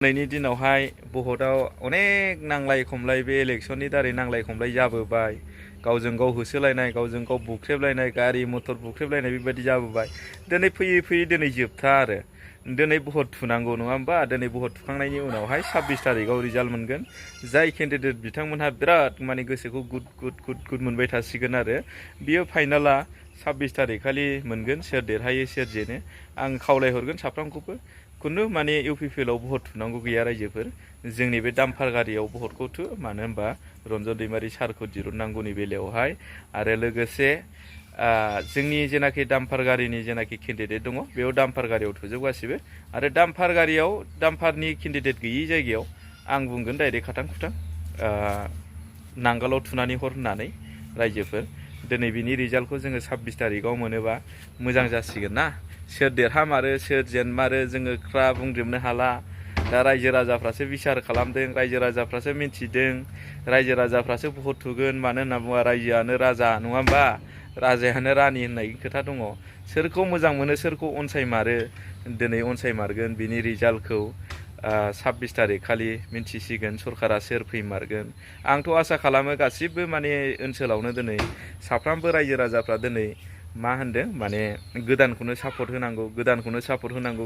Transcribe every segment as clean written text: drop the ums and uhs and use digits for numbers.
दिनैनि दिनावहाय भटआव अनेक नांलाय खमलाय बे इलेक्शननि दारै नांलाय खमलाय जाबोबाय गावजों गाव होसोलायनाय गावजों गाव बुख्रेबलायनाय गारि मटर बुख्रेबलायनाय बेबायदि जाबोबाय दिनै फैयै फैयै दिनै जोबथा आरो दिनै भट थुनांगौ नङा होमबा दिनै भट थुखांनायनि उनावहाय 26 तारिखआव रिजाल्ट मोनगोन जाय केन्डिडेट बिथांमोनहा बिराद माने गोसोखौ गुद गुद गुद गुद मोनबाय थासिगोन आरो बियो फाइनाला 26 तारिख खालि मोनगोन सोर देरहायो सोर जेनो आं खावलायहरगोन साफ्रोमखौबो खुनु माने इउपिपिएलआव भट थुनांगौ गैया रायजोफोर जोंनि बे दाम्फार गारियाव भटखौ थु मानो होनबा रन्जन दैमारि सारखौ दिरुननांगौनि बेलायावहाय आरो लोगोसे जोंनि जेनाखि दाम्फार गारिनि जेनाखि केन्डिडेट दङ बेयाव दाम्फार गारियाव थुजोब गासिबो आरो दाम्फार गारियाव दाम्फारनि केन्डिडेट गैयि जायगायाव आं बुंगोन डाइरेक्ट खाथां खुथां नांगालाव थुनानै हर होननानै रायजोफोर दिनै बिनि रिजाल्टखौ जोङो 26 तारिखआव मोनोबा मोजां जासिगोन ना सोर देरहामारो सोर जेनमारो जोङो ख्रा बुंजोबनो हाला दा रायजो राजाफ्रासो बिसार खालामदों रायजो राजाफ्रासो मिन्थिदों रायजो राजाफ्रासो भट थुगोन मानो होनना बुङा रायजोआनो राजा नङा होमबा राजायानो रानि होननाय खोथा दङ सोरखौ मोजां मोनो सोरखौ अनसायमारो दिनै अनसायमारगोन बिनि रिजाल्टखौ 26 तारिख खालि मिन्थिसिगोन सरकारा सोर फैमारगोन आंथ' आसा खालामो गासिबो माने ओनसोलावनो दिनै साफ्रोमबो रायजो राजाफ्रा दिनै मा होनदों माने गोदानखौनो सापर्ट होनांगौ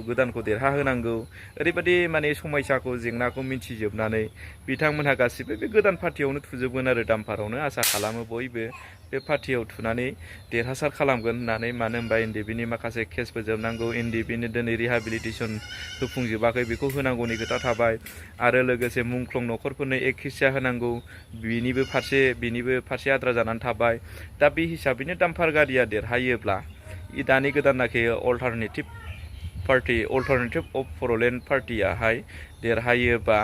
गोदानखौ देरहाहोनांगौ ओरैबायदि माने समयसाखौ जेंनाखौ मिन्थिजोबनानै बिथांमोनहा गासिबो बे गोदान पार्टियावनो थुजोबगोन आरो दाम्फारावनो आसा खालामो बयबो बे पार्टियाव थुनानै देरहासार खालामगोन होननानै मानो होनबा एनडिएफबिनि माखासे केस फोजोबनांगौ एनडिएफबिनो दिनै रिहाबिलिटेसन होफुंजोबाखै बेखौ होनांगौनि खोथा थाबाय आरो लोगोसे मुंख्लं न'खरफोरनो एखिसिया होनांगौ बिनिबो फारसे आद्रा जानानै थाबाय दा बे हिसाबैनो दाम्फार गारिया देरहायोब्ला दानि गोदानाखि अल्टारनेटिभ अफ बर'लेण्ड पार्टियाहाय देरहायोबा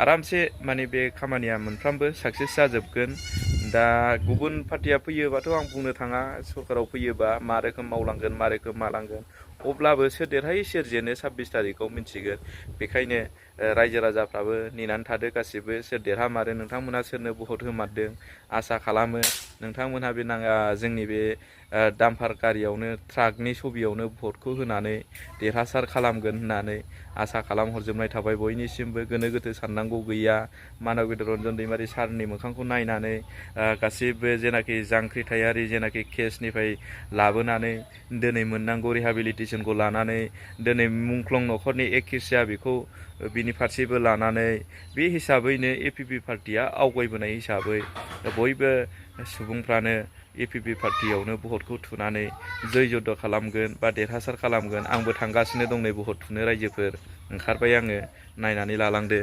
आरामसे माने बे खामानिया मोनफ्रामबो साक्सेस जाजोबगोन दा गुबुन पार्टिया फैयोबाथ' आं बुंनो थाङा सरकाराव फैयोबा मा रोखोम मावलांगोन मा रोखोम मालांगोन अब्लाबो सोर देरहायो सोर जेनो 26 तारिखआव मिन्थिगोन बेखायनो रायजो राजाफ्राबो नेनानै थादो गासिबो सोर देरहामारो नोंथांमोनहा सोरनो भट होमारदों आसा खालामो नोंथांमोनहा बे जोंनि बे दाम्फार गारियावनो ट्राकनि छबियावनो भटखौ होनानै देरहासार खालामगोन होननानै आसा खालामहरजोबनाय थाबाय बयनिसिमबो गोनो गोथो साननांगौ गैया मानबेन्द्र रन्जन दैमारि सारनि मोखांखौ नायनानै गासिबो जेनाखि जांख्रिथायारि जेनाखि केसनिफ्राय लाबोनानै दिनै मोननांगौ रिहाबिलिटेसनखौ लानानै दिनै मुंख्लं न'खरनि एखिसिया बेखौ बिनि फारसेबो लानानै बे हिसाबैनो एपिपि पार्टिया आवगायबोनाय हिसाबै बयबो सुबुंफ्रानो एपिपि पार्टियावनो भटखौ थुनानै जै जद खालामगोन बा देरहासार खालामगोन आंबो थांगासिनो दं नै भट थुनो रायजोफोर ओंखारबाय आङो नायनानै लालांदो।